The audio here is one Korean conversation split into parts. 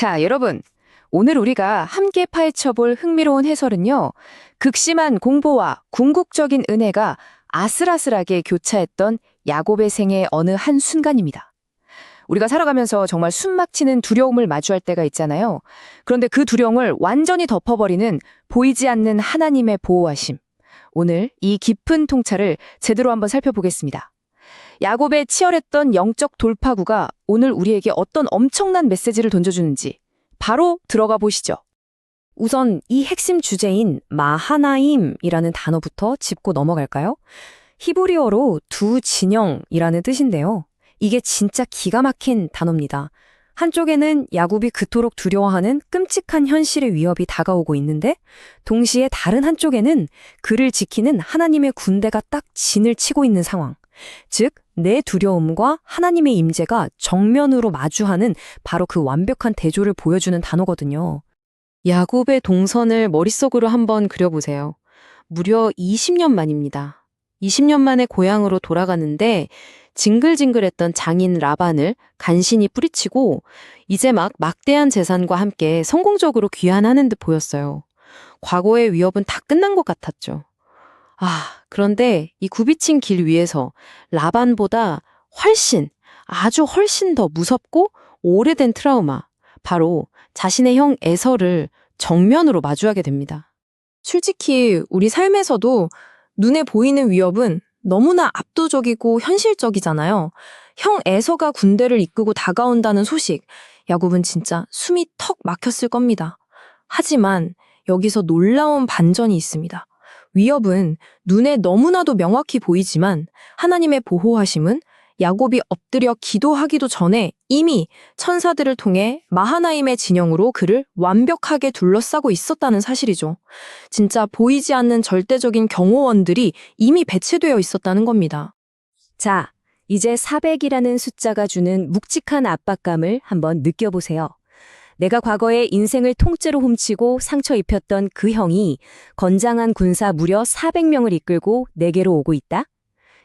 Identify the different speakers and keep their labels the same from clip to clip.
Speaker 1: 자, 여러분. 오늘 우리가 함께 파헤쳐볼 흥미로운 해설은요. 극심한 공보와 궁극적인 은혜가 아슬아슬하게 교차했던 야곱의 생의 어느 한 순간입니다. 우리가 살아가면서 정말 숨막히는 두려움을 마주할 때가 있잖아요. 그런데 그 두려움을 완전히 덮어버리는 보이지 않는 하나님의 보호하심. 오늘 이 깊은 통찰을 제대로 한번 살펴보겠습니다. 야곱의 치열했던 영적 돌파구가 오늘 우리에게 어떤 엄청난 메시지를 던져주는지 바로 들어가 보시죠.
Speaker 2: 우선 이 핵심 주제인 마하나임이라는 단어부터 짚고 넘어갈까요? 히브리어로 두 진영이라는 뜻인데요. 이게 진짜 기가 막힌 단어입니다. 한쪽에는 야곱이 그토록 두려워하는 끔찍한 현실의 위협이 다가오고 있는데, 동시에 다른 한쪽에는 그를 지키는 하나님의 군대가 딱 진을 치고 있는 상황. 즉, 내 두려움과 하나님의 임재가 정면으로 마주하는 바로 그 완벽한 대조를 보여주는 단어거든요. 야곱의 동선을 머릿속으로 한번 그려보세요. 무려 20년 만입니다. 20년 만에 고향으로 돌아가는데 징글징글했던 장인 라반을 간신히 뿌리치고 이제 막 막대한 재산과 함께 성공적으로 귀환하는 듯 보였어요. 과거의 위협은 다 끝난 것 같았죠. 그런데 이 굽이친 길 위에서 라반보다 아주 훨씬 더 무섭고 오래된 트라우마, 바로 자신의 형 에서를 정면으로 마주하게 됩니다.
Speaker 3: 솔직히 우리 삶에서도 눈에 보이는 위협은 너무나 압도적이고 현실적이잖아요. 형 에서가 군대를 이끌고 다가온다는 소식, 야곱은 진짜 숨이 턱 막혔을 겁니다. 하지만 여기서 놀라운 반전이 있습니다. 위협은 눈에 너무나도 명확히 보이지만 하나님의 보호하심은 야곱이 엎드려 기도하기도 전에 이미 천사들을 통해 마하나임의 진영으로 그를 완벽하게 둘러싸고 있었다는 사실이죠. 진짜 보이지 않는 절대적인 경호원들이 이미 배치되어 있었다는 겁니다.
Speaker 2: 자, 이제 400이라는 숫자가 주는 묵직한 압박감을 한번 느껴보세요. 내가 과거에 인생을 통째로 훔치고 상처 입혔던 그 형이 건장한 군사 무려 400명을 이끌고 내게로 오고 있다?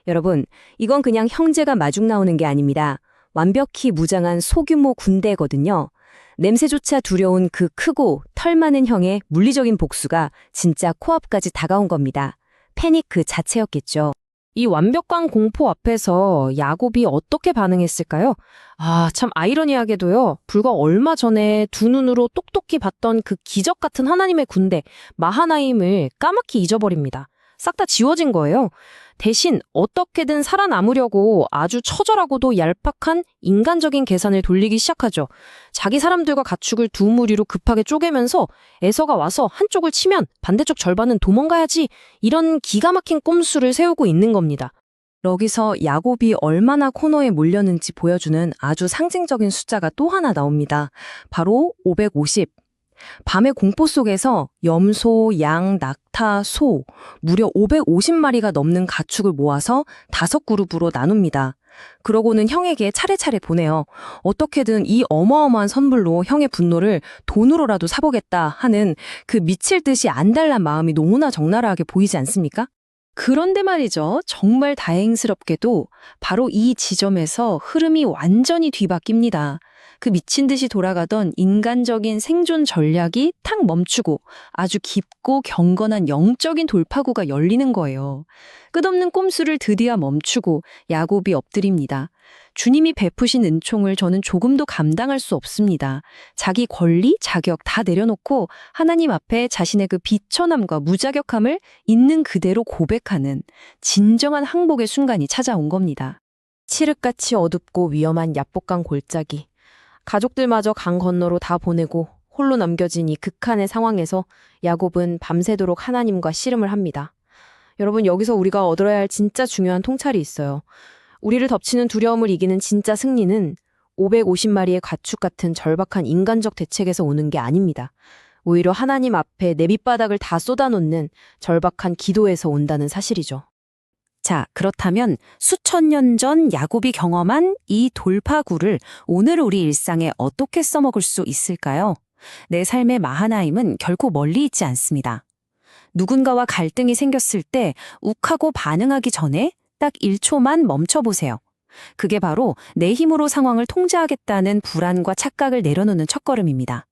Speaker 2: 여러분, 이건 그냥 형제가 마중 나오는 게 아닙니다. 완벽히 무장한 소규모 군대거든요. 냄새조차 두려운 그 크고 털 많은 형의 물리적인 복수가 진짜 코앞까지 다가온 겁니다. 패닉 그 자체였겠죠. 이 완벽한 공포 앞에서 야곱이 어떻게 반응했을까요? 참 아이러니하게도요. 불과 얼마 전에 두 눈으로 똑똑히 봤던 그 기적 같은 하나님의 군대, 마하나임을 까맣게 잊어버립니다. 싹 다 지워진 거예요. 대신 어떻게든 살아남으려고 아주 처절하고도 얄팍한 인간적인 계산을 돌리기 시작하죠. 자기 사람들과 가축을 두 무리로 급하게 쪼개면서 에서가 와서 한쪽을 치면 반대쪽 절반은 도망가야지, 이런 기가 막힌 꼼수를 세우고 있는 겁니다. 여기서 야곱이 얼마나 코너에 몰렸는지 보여주는 아주 상징적인 숫자가 또 하나 나옵니다. 바로 550. 밤의 공포 속에서 염소, 양, 낙타, 소, 무려 550마리가 넘는 가축을 모아서 5그룹으로 나눕니다. 그러고는 형에게 차례차례 보내요. 어떻게든 이 어마어마한 선물로 형의 분노를 돈으로라도 사보겠다 하는 그 미칠 듯이 안달난 마음이 너무나 적나라하게 보이지 않습니까? 그런데 말이죠. 정말 다행스럽게도 바로 이 지점에서 흐름이 완전히 뒤바뀝니다. 그 미친 듯이 돌아가던 인간적인 생존 전략이 탁 멈추고 아주 깊고 경건한 영적인 돌파구가 열리는 거예요. 끝없는 꼼수를 드디어 멈추고 야곱이 엎드립니다. 주님이 베푸신 은총을 저는 조금도 감당할 수 없습니다. 자기 권리, 자격 다 내려놓고 하나님 앞에 자신의 그 비천함과 무자격함을 있는 그대로 고백하는 진정한 항복의 순간이 찾아온 겁니다. 칠흑같이 어둡고 위험한 야복강 골짜기. 가족들마저 강 건너로 다 보내고 홀로 남겨진 이 극한의 상황에서 야곱은 밤새도록 하나님과 씨름을 합니다. 여러분, 여기서 우리가 얻어야 할 진짜 중요한 통찰이 있어요. 우리를 덮치는 두려움을 이기는 진짜 승리는 550마리의 가축 같은 절박한 인간적 대책에서 오는 게 아닙니다. 오히려 하나님 앞에 내 밑바닥을 다 쏟아놓는 절박한 기도에서 온다는 사실이죠. 자, 그렇다면 수천 년 전 야곱이 경험한 이 돌파구를 오늘 우리 일상에 어떻게 써먹을 수 있을까요? 내 삶의 마하나임은 결코 멀리 있지 않습니다. 누군가와 갈등이 생겼을 때 욱하고 반응하기 전에 딱 1초만 멈춰보세요. 그게 바로 내 힘으로 상황을 통제하겠다는 불안과 착각을 내려놓는 첫걸음입니다.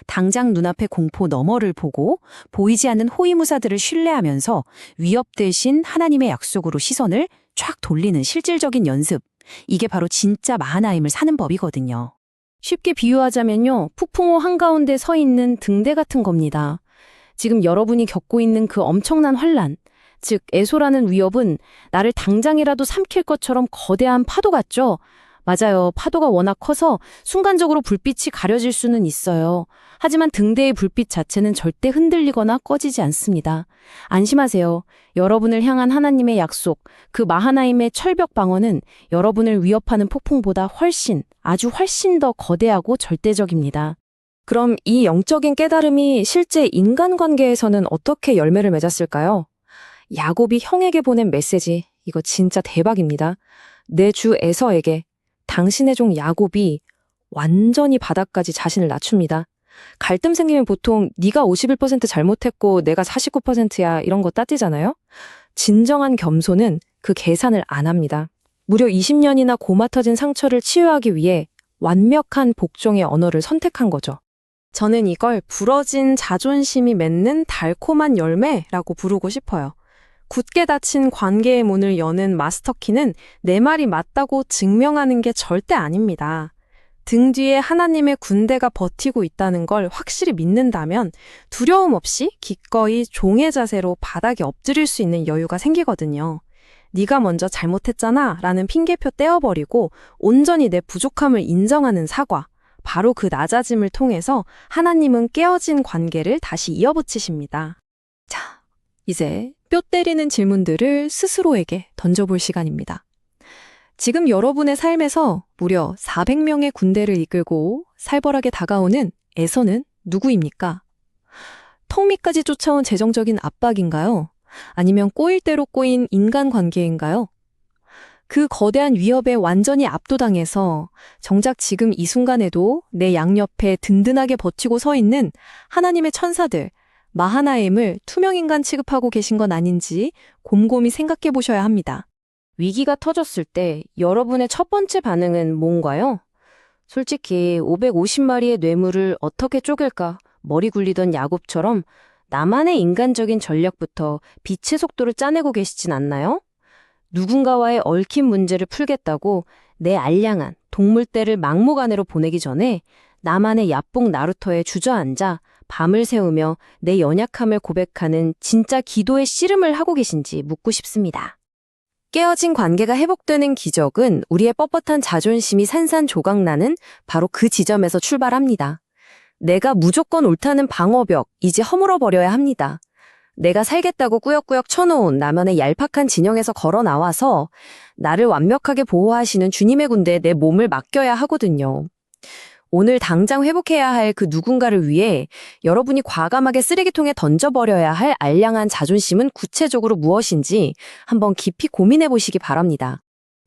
Speaker 2: 당장 눈앞의 공포 너머를 보고 보이지 않는 호위무사들을 신뢰하면서 위협 대신 하나님의 약속으로 시선을 쫙 돌리는 실질적인 연습. 이게 바로 진짜 마하나임을 사는 법이거든요.
Speaker 3: 쉽게 비유하자면요, 폭풍호 한가운데 서 있는 등대 같은 겁니다. 지금 여러분이 겪고 있는 그 엄청난 환란, 즉 에소라는 위협은 나를 당장이라도 삼킬 것처럼 거대한 파도 같죠? 맞아요. 파도가 워낙 커서 순간적으로 불빛이 가려질 수는 있어요. 하지만 등대의 불빛 자체는 절대 흔들리거나 꺼지지 않습니다. 안심하세요. 여러분을 향한 하나님의 약속, 그 마하나임의 철벽 방어는 여러분을 위협하는 폭풍보다 아주 훨씬 더 거대하고 절대적입니다. 그럼 이 영적인 깨달음이 실제 인간관계에서는 어떻게 열매를 맺었을까요? 야곱이 형에게 보낸 메시지, 이거 진짜 대박입니다. 내 주 에서에게 당신의 종 야곱이 완전히 바닥까지 자신을 낮춥니다. 갈등 생기면 보통 네가 51% 잘못했고 내가 49%야 이런 거 따지잖아요. 진정한 겸손은 그 계산을 안 합니다. 무려 20년이나 고마 터진 상처를 치유하기 위해 완벽한 복종의 언어를 선택한 거죠. 저는 이걸 부러진 자존심이 맺는 달콤한 열매라고 부르고 싶어요. 굳게 닫힌 관계의 문을 여는 마스터키는 내 말이 맞다고 증명하는 게 절대 아닙니다. 등 뒤에 하나님의 군대가 버티고 있다는 걸 확실히 믿는다면 두려움 없이 기꺼이 종의 자세로 바닥에 엎드릴 수 있는 여유가 생기거든요. 네가 먼저 잘못했잖아 라는 핑계표 떼어버리고 온전히 내 부족함을 인정하는 사과. 바로 그 낮아짐을 통해서 하나님은 깨어진 관계를 다시 이어붙이십니다. 자, 이제 뼈 때리는 질문들을 스스로에게 던져볼 시간입니다. 지금 여러분의 삶에서 무려 400명의 군대를 이끌고 살벌하게 다가오는 에서는 누구입니까? 턱 밑까지 쫓아온 재정적인 압박인가요? 아니면 꼬일 대로 꼬인 인간관계인가요? 그 거대한 위협에 완전히 압도당해서 정작 지금 이 순간에도 내 양옆에 든든하게 버티고 서 있는 하나님의 천사들, 마하나임을 투명인간 취급하고 계신 건 아닌지 곰곰이 생각해 보셔야 합니다. 위기가 터졌을 때 여러분의 첫 번째 반응은 뭔가요? 솔직히 550마리의 뇌물을 어떻게 쪼갤까 머리 굴리던 야곱처럼 나만의 인간적인 전략부터 빛의 속도를 짜내고 계시진 않나요? 누군가와의 얽힌 문제를 풀겠다고 내 알량한 동물떼를 막목 안으로 보내기 전에 나만의 야뽕 나루터에 주저앉아 밤을 새우며 내 연약함을 고백하는 진짜 기도의 씨름을 하고 계신지 묻고 싶습니다. 깨어진 관계가 회복되는 기적은 우리의 뻣뻣한 자존심이 산산조각나는 바로 그 지점에서 출발합니다. 내가 무조건 옳다는 방어벽, 이제 허물어버려야 합니다. 내가 살겠다고 꾸역꾸역 쳐놓은 나만의 얄팍한 진영에서 걸어 나와서 나를 완벽하게 보호하시는 주님의 군대에 내 몸을 맡겨야 하거든요. 오늘 당장 회복해야 할 그 누군가를 위해 여러분이 과감하게 쓰레기통에 던져버려야 할 알량한 자존심은 구체적으로 무엇인지 한번 깊이 고민해 보시기 바랍니다.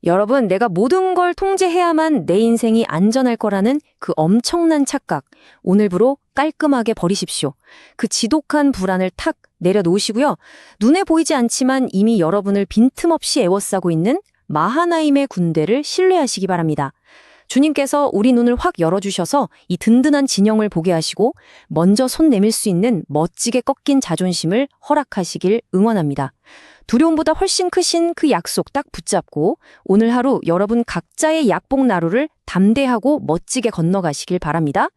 Speaker 3: 여러분, 내가 모든 걸 통제해야만 내 인생이 안전할 거라는 그 엄청난 착각, 오늘부로 깔끔하게 버리십시오. 그 지독한 불안을 탁 내려놓으시고요. 눈에 보이지 않지만 이미 여러분을 빈틈없이 에워싸고 있는 마하나임의 군대를 신뢰하시기 바랍니다. 주님께서 우리 눈을 확 열어주셔서 이 든든한 진영을 보게 하시고 먼저 손 내밀 수 있는 멋지게 꺾인 자존심을 허락하시길 응원합니다. 두려움보다 훨씬 크신 그 약속 딱 붙잡고 오늘 하루 여러분 각자의 약복 나루를 담대하고 멋지게 건너가시길 바랍니다.